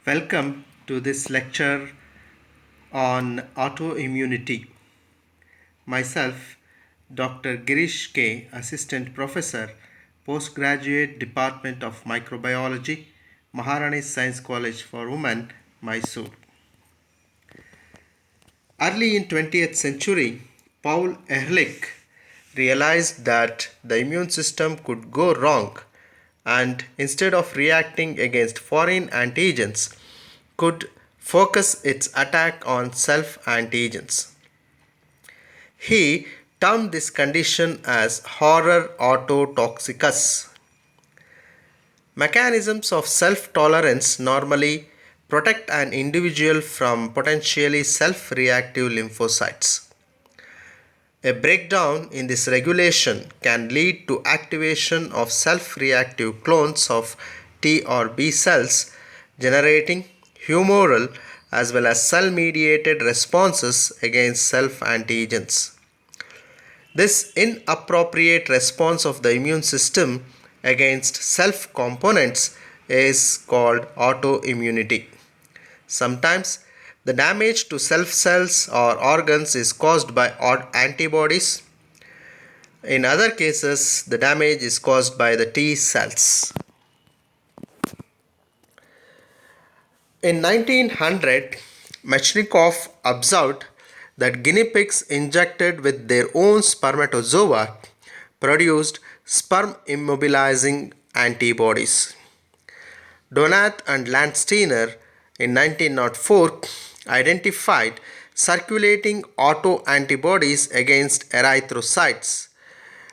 Welcome to this lecture on autoimmunity. Myself, Dr. Girish K., Assistant Professor, Postgraduate Department of Microbiology, Maharani Science College for Women, Mysore. Early in 20th century, Paul Ehrlich realized that the immune system could go wrong and instead of reacting against foreign antigens could focus its attack on self antigens. He termed this condition as horror autotoxicus. Mechanisms of self tolerance normally protect an individual from potentially self reactive lymphocytes. A breakdown in this regulation can lead to activation of self reactive clones of T or B cells, generating humoral as well as cell mediated responses against self antigens. This inappropriate response of the immune system against self components is called autoimmunity. Sometimes the damage to self cells or organs is caused by antibodies. In other cases, the damage is caused by the T cells. In 1900, Mechnikov observed that guinea pigs injected with their own spermatozoa produced sperm immobilizing antibodies. Donath and Landsteiner in 1904 identified circulating autoantibodies against erythrocytes,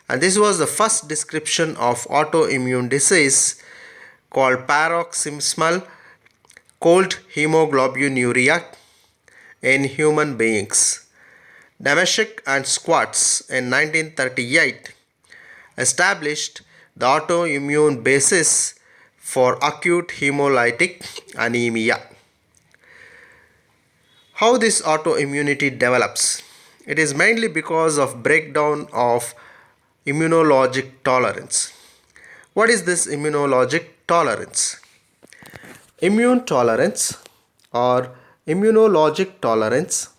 and this was the first description of autoimmune disease called paroxysmal cold hemoglobinuria in human beings. Dameshek and Schwartz in 1938 established the autoimmune basis for acute hemolytic anemia. How this autoimmunity develops? It is mainly because of breakdown of immunologic tolerance. What is this immunologic tolerance? Immune tolerance or immunologic tolerance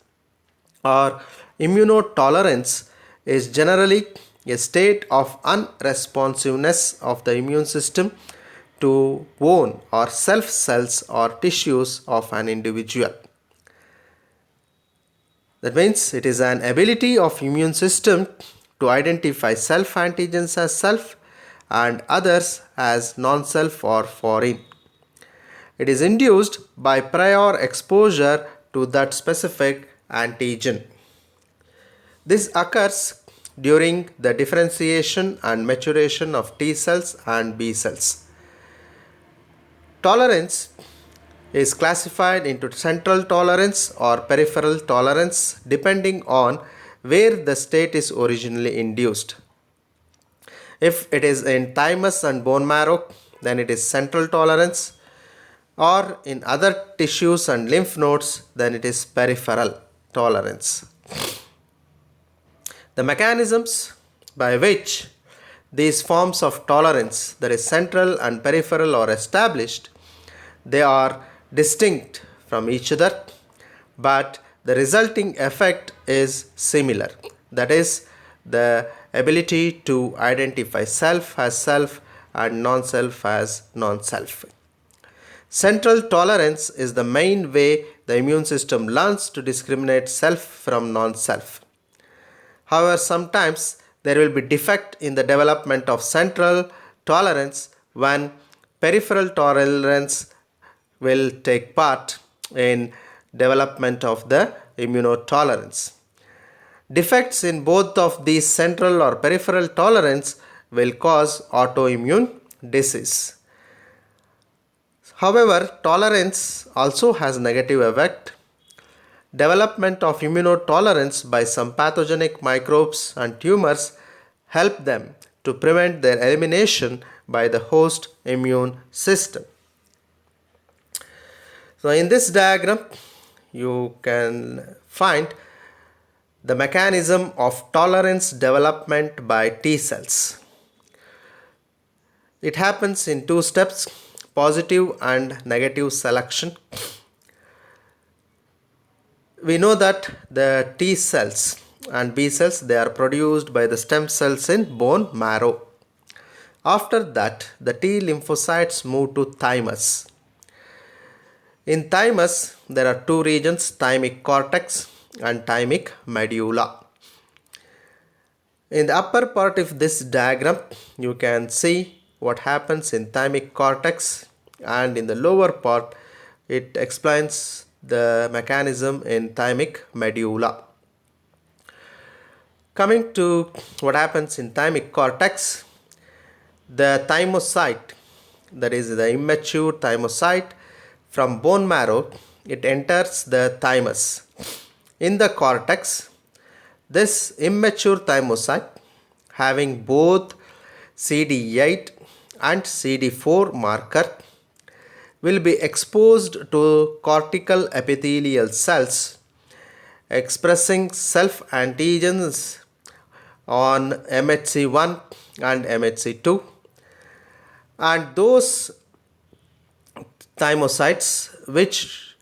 or immunotolerance is generally a state of unresponsiveness of the immune system to own or self cells or tissues of an individual. That means it is an ability of immune system to identify self antigens as self and others as non-self or foreign. It is induced by prior exposure to that specific antigen. This occurs during the differentiation and maturation of T cells and B cells. Tolerance is classified into central tolerance or peripheral tolerance depending on where the state is originally induced. If it is in thymus and bone marrow, then it is central tolerance, or in other tissues and lymph nodes, then it is peripheral tolerance. The mechanisms by which these forms of tolerance, that is central and peripheral, are established, they are distinct from each other, but the resulting effect is similar. That is, the ability to identify self as self and non-self as non-self. Central tolerance is the main way the immune system learns to discriminate self from non-self. However, sometimes there will be defect in the development of central tolerance when peripheral tolerance will take part in development of the immunotolerance. Defects in both of these central or peripheral tolerance will cause autoimmune disease. However, tolerance also has negative effect. Development of immunotolerance by some pathogenic microbes and tumors help them to prevent their elimination by the host immune system. So in this diagram, you can find the mechanism of tolerance development by T cells. It happens in two steps: positive and negative selection. We know that the T cells and B cells, they are produced by the stem cells in bone marrow. After that, the T lymphocytes move to thymus. In thymus, there are two regions, thymic cortex and thymic medulla. In the upper part of this diagram, you can see what happens in thymic cortex, and in the lower part, it explains the mechanism in thymic medulla. Coming to what happens in thymic cortex, the thymocyte, that is the immature thymocyte from bone marrow, it enters the thymus. In the cortex, this immature thymocyte, having both CD8 and CD4 marker, will be exposed to cortical epithelial cells expressing self-antigens on MHC1 and MHC2, and those thymocytes which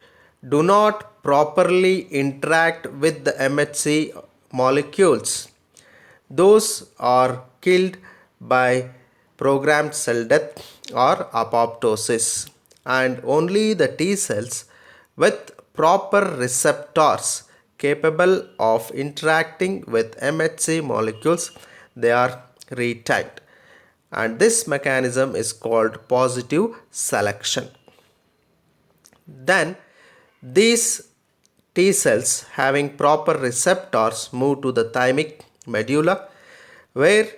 do not properly interact with the MHC molecules, those are killed by programmed cell death or apoptosis, and only the T cells with proper receptors capable of interacting with MHC molecules, they are retained, and this mechanism is called positive selection. Then these T cells having proper receptors move to the thymic medulla, where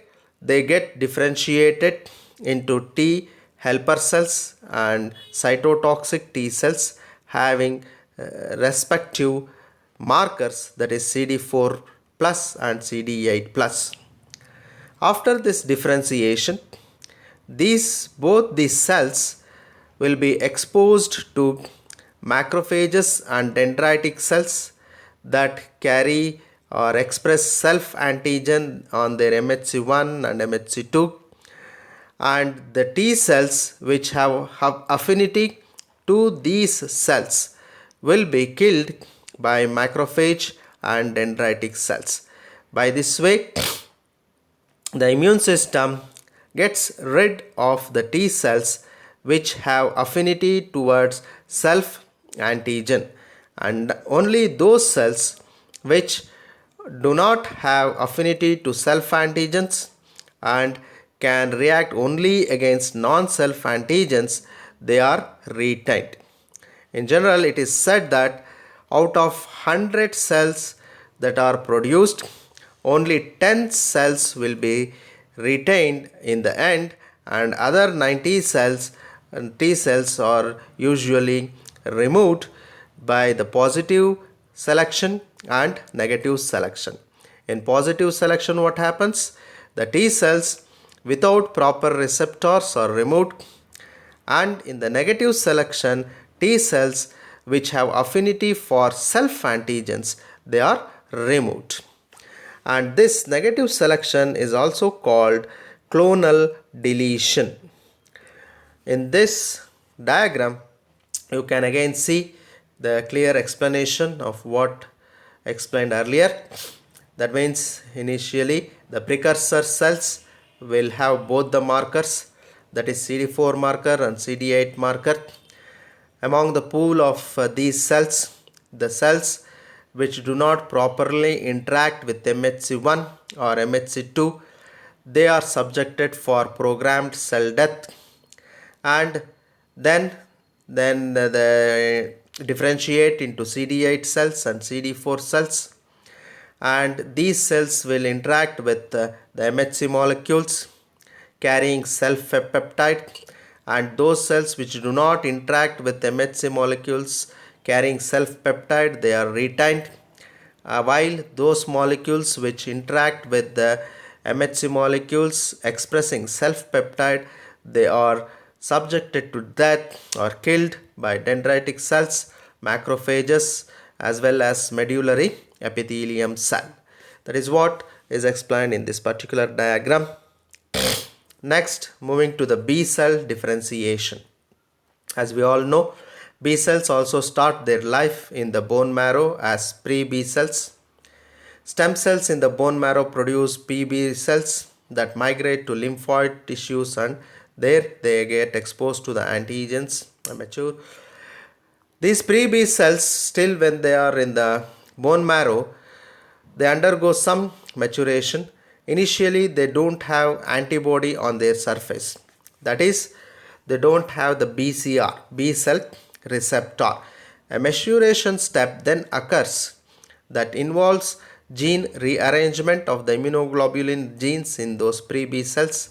they get differentiated into T helper cells and cytotoxic T cells having respective markers, that is CD4 plus and CD8 plus. After this differentiation, both these cells will be exposed to macrophages and dendritic cells that carry or express self-antigen on their MHC1 and MHC2, and the T cells which have affinity to these cells will be killed by macrophage and dendritic cells. By this way, the immune system gets rid of the T cells which have affinity towards self-antigen, and only those cells which do not have affinity to self-antigens and can react only against non-self antigens, they are retained. In general, it is said that out of 100 cells that are produced, only 10 cells will be retained in the end, and other 90 cells and T cells are usually removed by the positive selection and negative selection. In positive selection, what happens? The T cells without proper receptors are removed, and in the negative selection, T cells which have affinity for self-antigens, they are removed. And this negative selection is also called clonal deletion. In this diagram, you can again see the clear explanation of what explained earlier. That means initially the precursor cells will have both the markers, that is CD4 marker and CD8 marker. Among the pool of these cells, the cells which do not properly interact with MHC1 or MHC2, they are subjected for programmed cell death, and then they differentiate into CD8 cells and CD4 cells, and these cells will interact with the MHC molecules carrying self-peptide, and those cells which do not interact with MHC molecules carrying self-peptide, they are retained, while those molecules which interact with the MHC molecules expressing self-peptide, they are subjected to death or killed by dendritic cells, macrophages, as well as medullary epithelium cell. That is what is explained in this particular diagram. Next, moving to the B cell differentiation. As we all know, B cells also start their life in the bone marrow as pre-B cells. Stem cells in the bone marrow produce PB cells that migrate to lymphoid tissues, and there they get exposed to the antigens and mature. These pre-B cells, still when they are in the bone marrow, they undergo some maturation. Initially, they don't have antibody on their surface. That is, they don't have the BCR, B cell receptor. A maturation step then occurs that involves gene rearrangement of the immunoglobulin genes in those pre-B cells.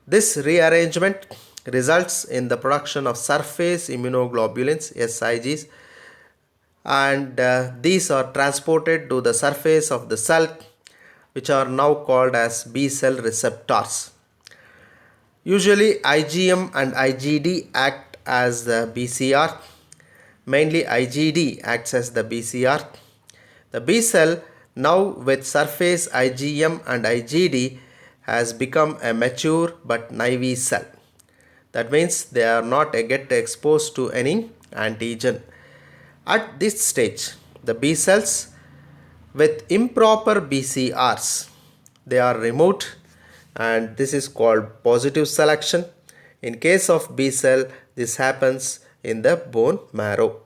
This rearrangement results in the production of surface immunoglobulins, SIGs, and these are transported to the surface of the cell, which are now called as B cell receptors. Usually IgM and IgD act as the BCR. Mainly IgD acts as the BCR. The B cell, now with surface IgM and IgD, has become a mature but naive cell. That means they are not get exposed to any antigen. At this stage, the B cells with improper BCRs, they are removed, and this is called positive selection. In case of B cell, this happens in the bone marrow.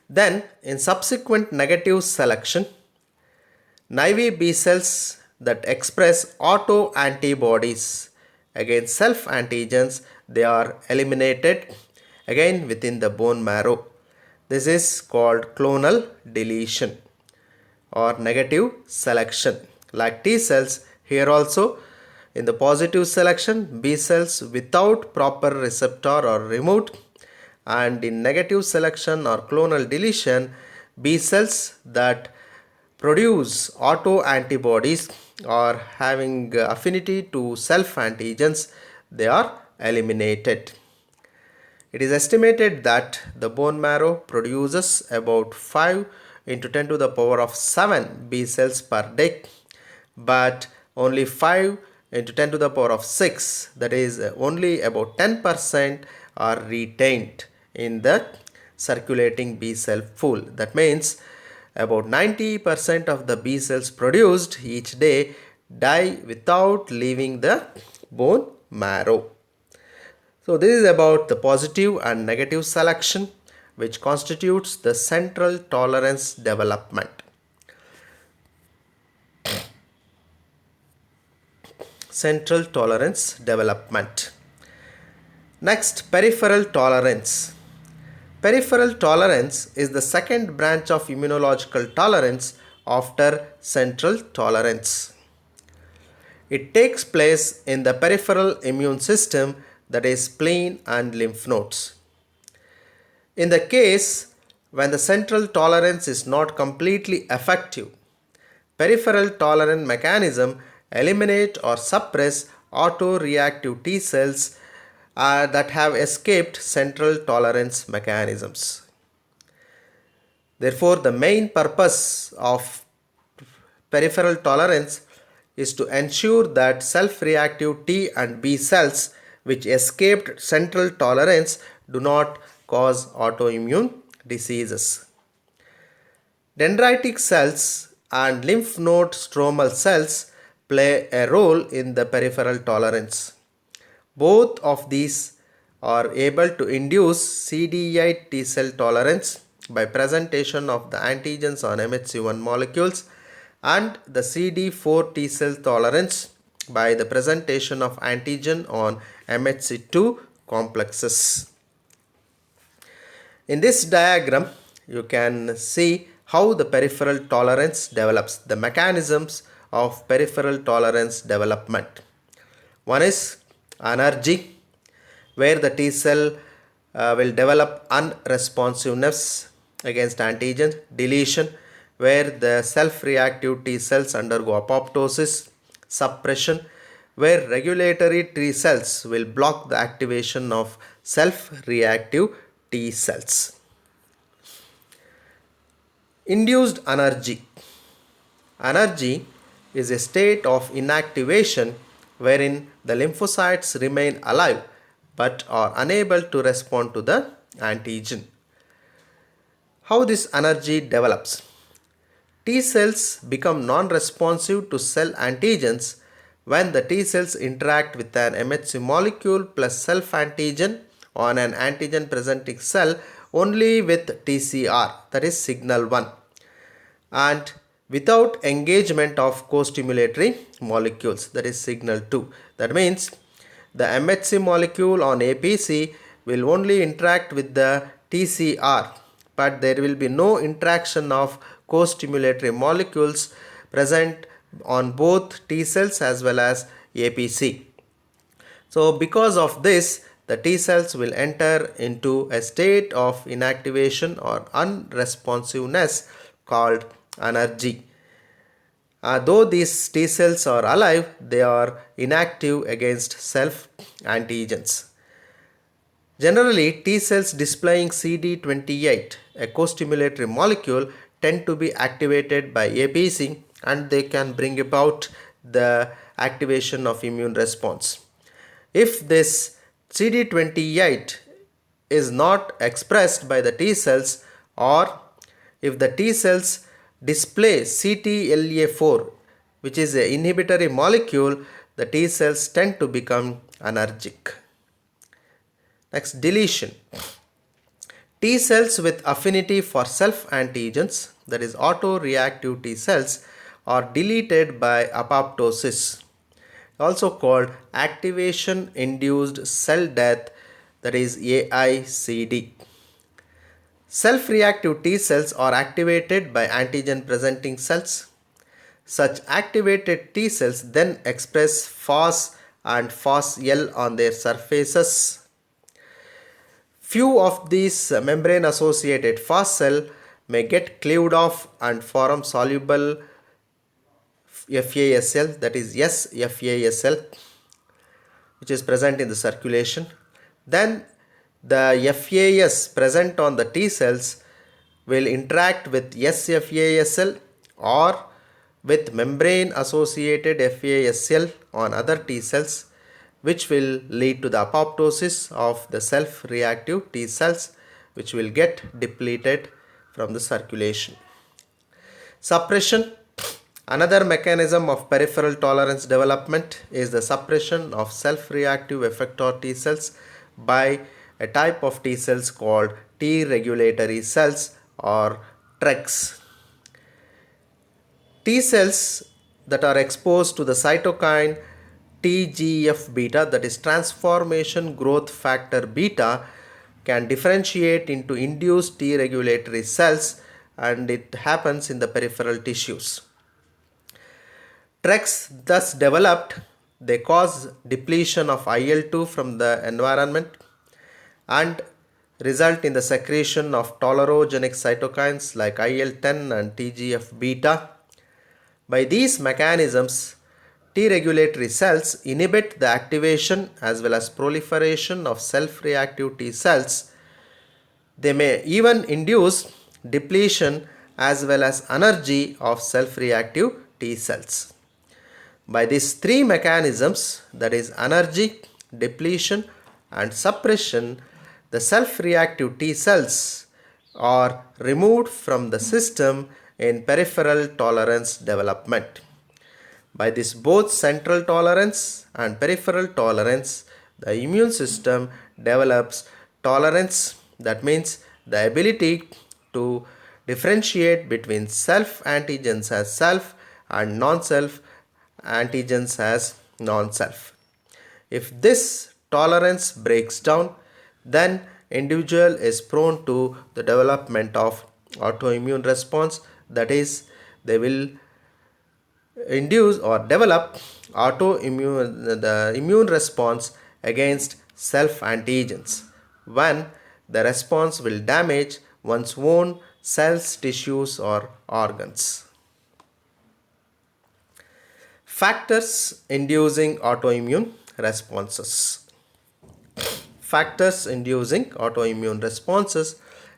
Then in subsequent negative selection, naive B cells that express autoantibodies against self antigens, they are eliminated again within the bone marrow. This is called clonal deletion or negative selection. Like T cells, here also in the positive selection, B cells without proper receptor are removed, and in negative selection or clonal deletion, B cells that produce autoantibodies or having affinity to self antigens, they are eliminated. It is estimated that the bone marrow produces about 5 into 10 to the power of 7 B cells per day, but only 5 into 10 to the power of 6, that is only about 10%, are retained in the circulating B cell pool. That means about 90% of the B cells produced each day die without leaving the bone marrow. So this is about the positive and negative selection, which constitutes the central tolerance development. Central tolerance development. Next, peripheral tolerance. Peripheral tolerance is the second branch of immunological tolerance after central tolerance. It takes place in the peripheral immune system, that is spleen and lymph nodes. In the case when the central tolerance is not completely effective, peripheral tolerant mechanism eliminate or suppress autoreactive T cells that have escaped central tolerance mechanisms. Therefore, the main purpose of peripheral tolerance is to ensure that self-reactive T and B cells which escaped central tolerance do not cause autoimmune diseases. Dendritic cells and lymph node stromal cells play a role in the peripheral tolerance. Both of these are able to induce CD8 T cell tolerance by presentation of the antigens on MHC1 molecules, and the CD4 T cell tolerance by the presentation of antigen on MHC2 complexes. In this diagram, you can see how the peripheral tolerance develops, the mechanisms of peripheral tolerance development. One is anergy, where the T cell will develop unresponsiveness against antigen. Deletion, where the self-reactive T cells undergo apoptosis. Suppression, where regulatory T cells will block the activation of self-reactive T cells. Induced anergy. Anergy is a state of inactivation wherein the lymphocytes remain alive but are unable to respond to the antigen. How this energy develops? T cells become non-responsive to cell antigens when the T cells interact with an MHC molecule plus self-antigen on an antigen-presenting cell only with TCR, that is signal 1, and without engagement of co-stimulatory molecules, that is signal 2. That means the MHC molecule on APC will only interact with the TCR, but there will be no interaction of co-stimulatory molecules present on both T cells as well as APC. So because of this, the T cells will enter into a state of inactivation or unresponsiveness called anergy. Though these T cells are alive, they are inactive against self antigens. Generally, T cells displaying CD28, a co-stimulatory molecule, tend to be activated by APC, and they can bring about the activation of immune response. If this CD28 is not expressed by the T cells, or if the T cells display CTLA4, which is an inhibitory molecule, the T cells tend to become anergic. Next, deletion. T cells with affinity for self-antigens, that is autoreactive T cells, are deleted by apoptosis, also called activation-induced cell death, that is AICD. Self-reactive T cells are activated by antigen-presenting cells. Such activated T cells then express FOS and FOSL on their surfaces. Few of these membrane-associated FOS cells may get cleaved off and form soluble FASL, that is SFASL, which is present in the circulation. Then the FAS present on the T cells will interact with SFASL or with membrane-associated FASL on other T cells, which will lead to the apoptosis of the self-reactive T cells, which will get depleted from the circulation. Suppression. Another mechanism of peripheral tolerance development is the suppression of self-reactive effector T cells by a type of T cells called T regulatory cells or TREGs. T cells that are exposed to the cytokine TGF beta, that is transformation growth factor beta, can differentiate into induced T regulatory cells, and it happens in the peripheral tissues. TREGs thus developed, they cause depletion of IL-2 from the environment and result in the secretion of tolerogenic cytokines like IL-10 and TGF beta. By these mechanisms, T regulatory cells inhibit the activation as well as proliferation of self-reactive T cells. They may even induce depletion as well as anergy of self-reactive T cells. By these three mechanisms, that is anergy, depletion and suppression, the self-reactive T cells are removed from the system in peripheral tolerance development. By this both central tolerance and peripheral tolerance, the immune system develops tolerance, that means the ability to differentiate between self antigens as self and non-self antigens as non-self. If this tolerance breaks down, then individual is prone to the development of autoimmune response, that is, they will induce or develop the immune response against self antigens when the response will damage one's own cells, tissues or organs. Factors inducing autoimmune responses. Factors inducing autoimmune responses.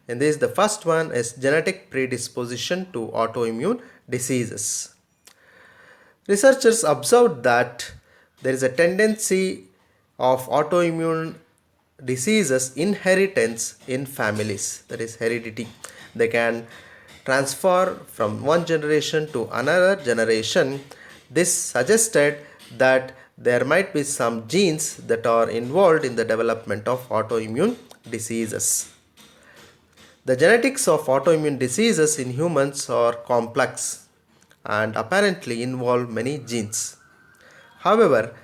In this, the first one is genetic predisposition to autoimmune diseases. Researchers observed that there is a tendency of autoimmune diseases inheritance in families, that is heredity. They can transfer from one generation to another generation. This suggested that there might be some genes that are involved in the development of autoimmune diseases. The genetics of autoimmune diseases in humans are complex and apparently involve many genes. However,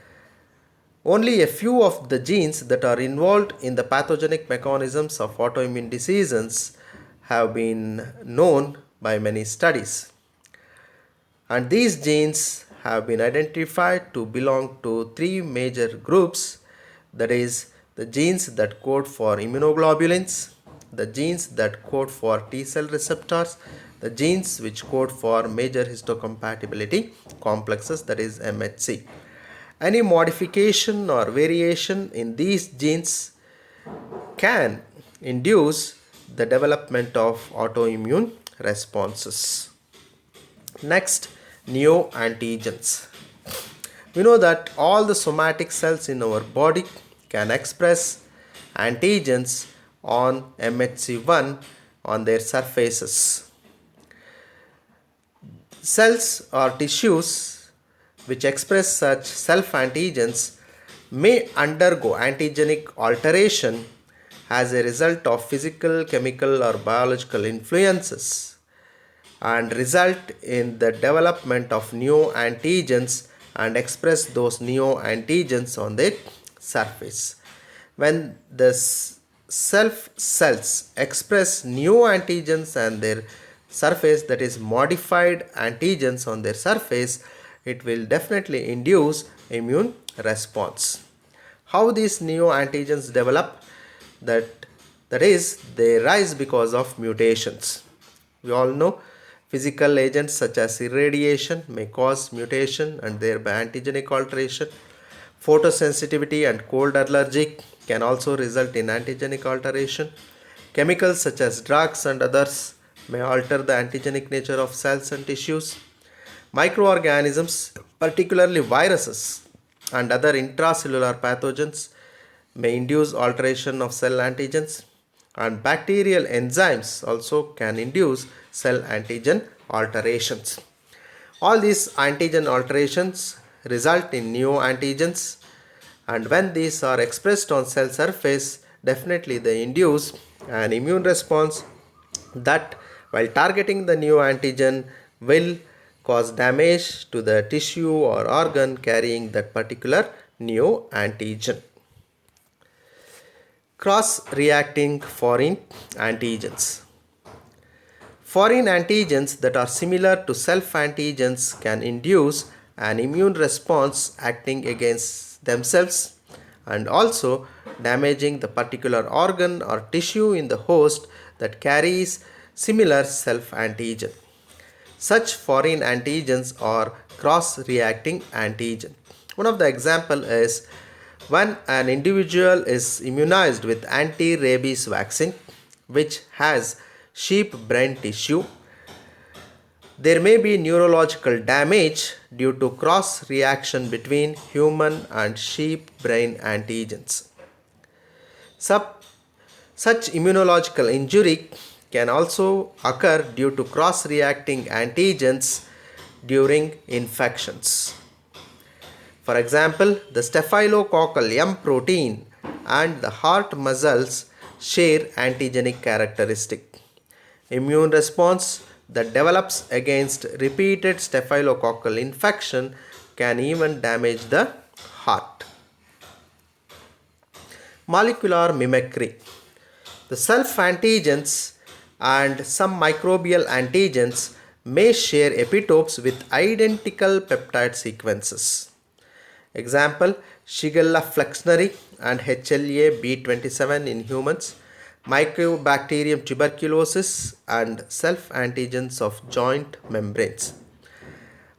only a few of the genes that are involved in the pathogenic mechanisms of autoimmune diseases have been known by many studies. And these genes have been identified to belong to three major groups, that is, the genes that code for immunoglobulins, the genes that code for T cell receptors, the genes which code for major histocompatibility complexes, that is MHC. Any modification or variation in these genes can induce the development of autoimmune responses. Next, neoantigens. We know that all the somatic cells in our body can express antigens on MHC1 on their surfaces. Cells or tissues which express such self-antigens may undergo antigenic alteration as a result of physical, chemical or biological influences and result in the development of neoantigens and express those neoantigens on their surface. When the self cells express neoantigens and their surface, that is modified antigens on their surface, it will definitely induce immune response. How these neoantigens develop? That is, they rise because of mutations. We all know physical agents such as irradiation may cause mutation and thereby antigenic alteration. Photosensitivity and cold allergy can also result in antigenic alteration. Chemicals such as drugs and others may alter the antigenic nature of cells and tissues. Microorganisms, particularly viruses and other intracellular pathogens, may induce alteration of cell antigens, and bacterial enzymes also can induce cell antigen alterations. All these antigen alterations result in neoantigens, and when these are expressed on cell surface, definitely they induce an immune response that, while targeting the neoantigen, will cause damage to the tissue or organ carrying that particular neoantigen. Cross-reacting foreign antigens. Foreign antigens that are similar to self-antigens can induce an immune response acting against themselves and also damaging the particular organ or tissue in the host that carries similar self-antigen. Such foreign antigens are cross-reacting antigen. One of the example is when an individual is immunized with anti-rabies vaccine which has sheep brain tissue, there may be neurological damage due to cross-reaction between human and sheep brain antigens. Such immunological injury can also occur due to cross-reacting antigens during infections. For example, the staphylococcal M protein and the heart muscles share antigenic characteristic. Immune response that develops against repeated staphylococcal infection can even damage the heart. Molecular mimicry. The self-antigens and some microbial antigens may share epitopes with identical peptide sequences. Example, Shigella flexneri and HLA-B27 in humans, Mycobacterium tuberculosis and self-antigens of joint membranes.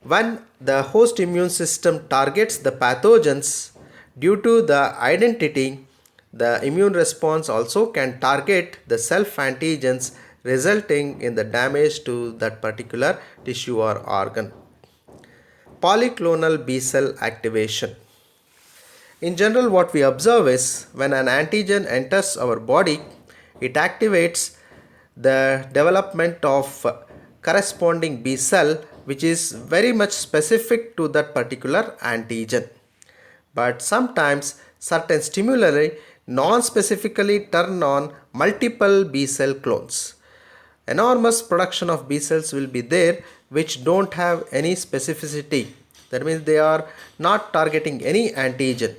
When the host immune system targets the pathogens, due to the identity, the immune response also can target the self-antigens, resulting in the damage to that particular tissue or organ. Polyclonal B cell activation. In general, what we observe is when an antigen enters our body, it activates the development of corresponding B cell, which is very much specific to that particular antigen. But sometimes certain stimuli non-specifically turn on multiple B cell clones. Enormous production of B cells will be there which don't have any specificity. That means they are not targeting any antigen.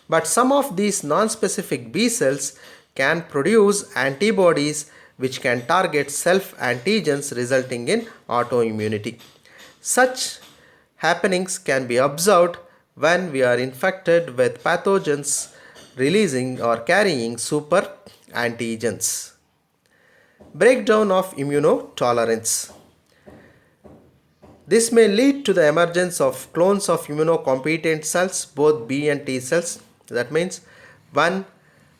But some of these non-specific B cells can produce antibodies which can target self-antigens, resulting in autoimmunity. Such happenings can be observed when we are infected with pathogens releasing or carrying super antigens. Breakdown of immunotolerance. This may lead to the emergence of clones of immunocompetent cells, both B and T cells. That means when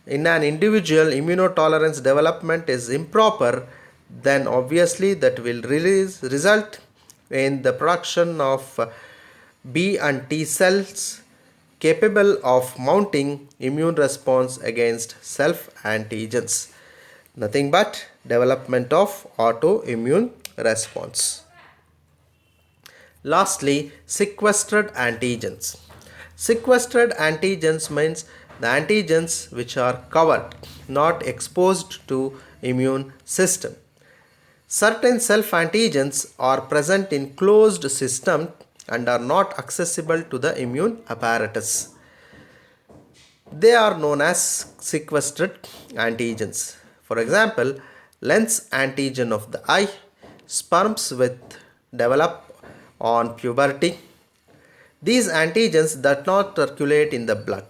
in an individual immunotolerance development is improper, then obviously that will result in the production of B and T cells capable of mounting immune response against self antigens. Nothing but development of autoimmune response. Lastly, sequestered antigens. Sequestered antigens means the antigens which are covered, not exposed to immune system. Certain self-antigens are present in closed system and are not accessible to the immune apparatus. They are known as sequestered antigens. For example, lens antigen of the eye, sperms with develop on puberty. These antigens do not circulate in the blood.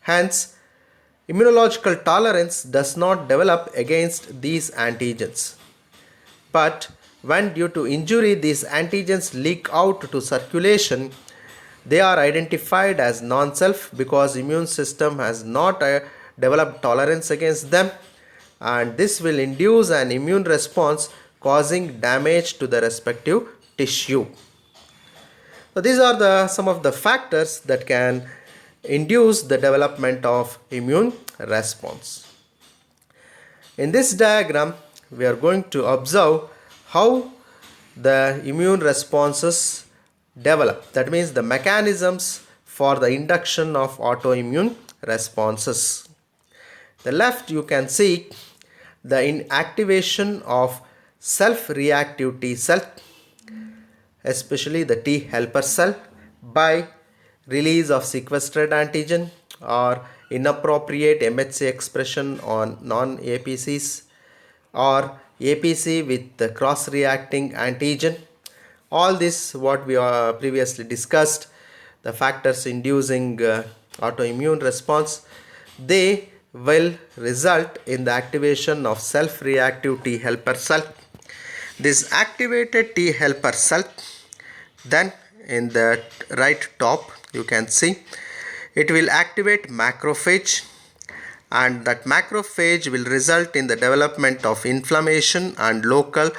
Hence, immunological tolerance does not develop against these antigens. But when due to injury these antigens leak out to circulation, they are identified as non-self because immune system has not developed tolerance against them, and this will induce an immune response causing damage to the respective tissue. So these are some of the factors that can induce the development of immune response. In this diagram, we are going to observe how the immune responses develop. That means the mechanisms for the induction of autoimmune responses. The left you can see the inactivation of self-reactive T cell, especially the T helper cell, by release of sequestered antigen or inappropriate MHC expression on non-APCs or APC with the cross-reacting antigen. All this what we previously discussed, the factors inducing autoimmune response, they will result in the activation of self-reactive T helper cell. This activated T helper cell, then in the right top you can see it will activate macrophage, and that macrophage will result in the development of inflammation and local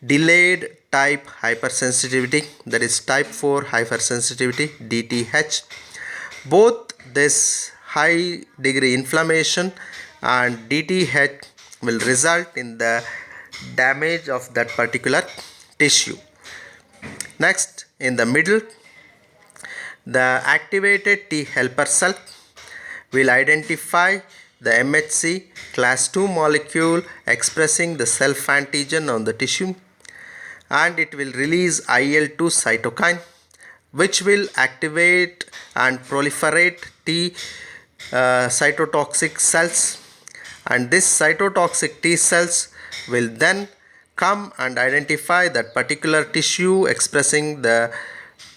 delayed type hypersensitivity, that is type 4 hypersensitivity DTH. Both this high degree inflammation and DTH will result in the damage of that particular tissue. Next, in the middle, the activated T helper cell will identify the MHC class 2 molecule expressing the self antigen on the tissue, and it will release IL-2 cytokine, which will activate and proliferate T cytotoxic cells, and this cytotoxic T cells will then come and identify that particular tissue expressing the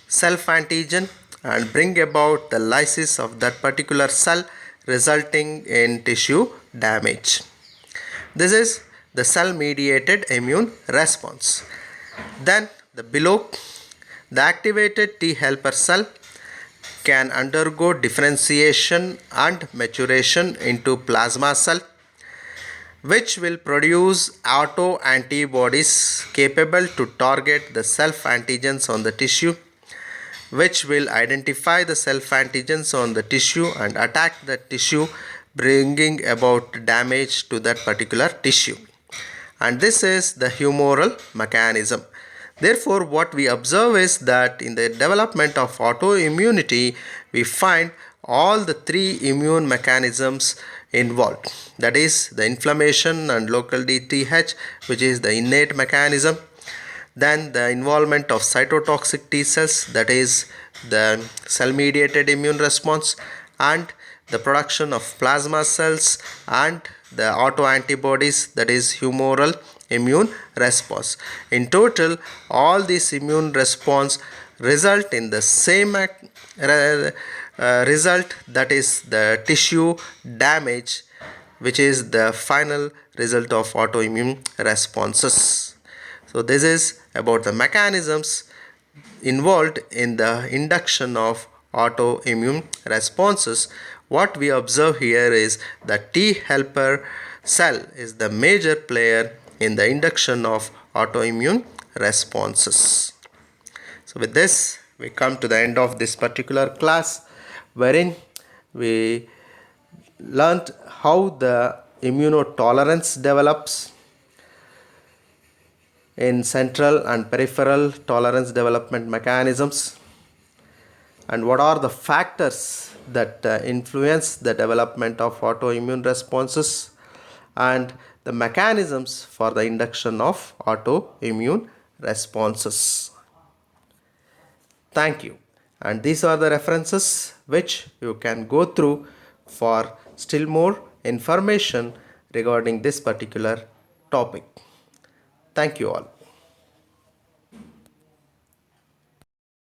self antigen and bring about the lysis of that particular cell, resulting in tissue damage. This is the cell mediated immune response. Then below, the activated T helper cell can undergo differentiation and maturation into plasma cell, which will produce autoantibodies capable to target the self antigens on the tissue. which will identify the self antigens on the tissue and attack the tissue, bringing about damage to that particular tissue. And this is the humoral mechanism. Therefore, what we observe is that in the development of autoimmunity, we find all the three immune mechanisms involved. That is the inflammation and local DTH, which is the innate mechanism. Then the involvement of cytotoxic T cells, that is the cell mediated immune response, and the production of plasma cells and the autoantibodies, that is humoral immune response. In total, all these immune response result in the same result, that is the tissue damage, which is the final result of autoimmune responses. So this is about the mechanisms involved in the induction of autoimmune responses. What we observe here is that T helper cell is the major player in the induction of autoimmune responses. So with this, we come to the end of this particular class, wherein we learnt how the immunotolerance develops in central and peripheral tolerance development mechanisms, and what are the factors that influence the development of autoimmune responses, and the mechanisms for the induction of autoimmune responses. Thank you. And these are the references which you can go through for still more information regarding this particular topic. Thank you all.